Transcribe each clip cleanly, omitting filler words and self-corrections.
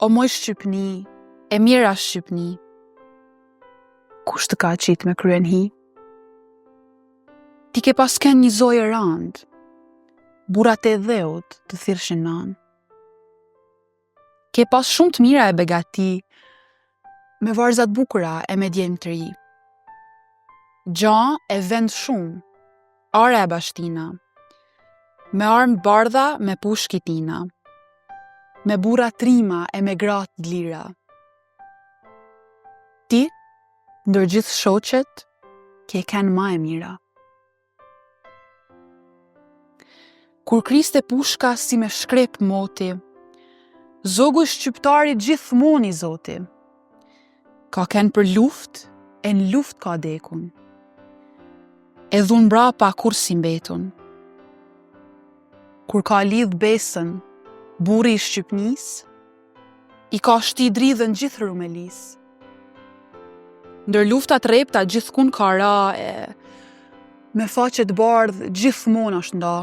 O moj Shqipni, e mira Shqipni, kush të ka qit me kryen hi? Ti ke pas ken një zojë rand, burat e dheut të thirrshin nan. Ke pas shumë të mira e begati, me varzat bukura e me djem të ri. Gja e vend shumë, are e bashtina, me armë bardha me pushkitina, me burra trima e me gratë dlira. Ti, ndër gjithë shoqet, ke ken ma e mira. Kur kriste pushka si me shkrep moti, zogu i shqiptarit gjithmoni zoti. Ka ken për luft, e në luft ka dekun. E dhun brapa kur si mbetun. Kur ka lidh besën, burri i Shqipnis, i ka shti dridhen gjithë Rumelis. Ndër luftat repta gjithkun ka ra e me faqet bardh gjithmonë është nda.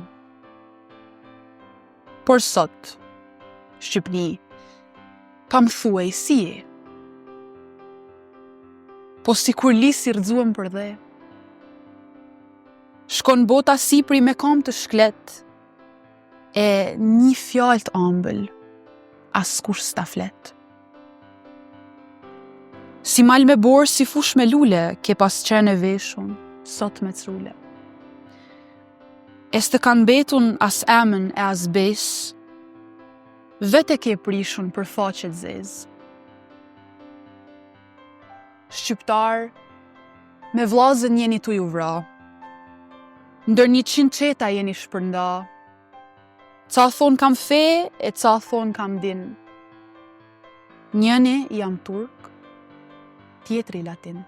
Por sot, Shqipni, kam thuaj si e. Po si kur lisi rëzuem për dhe. Shkon bota sipri me kam të shklet, e një fjallë të ambël, as kush s'ta flet. Si mal me borë, si fush me lule, ke pas qene veshun, sot me crule. E s'te kanë betun as emën e as bes, vete ke prishun për faqet zez. Shqiptar, me vlazën jeni tu ju vra, ndër 100 qeta jeni shpërnda, ca thon kam fe, e ca thon kam din. Njëni jam turk, tjetri latin.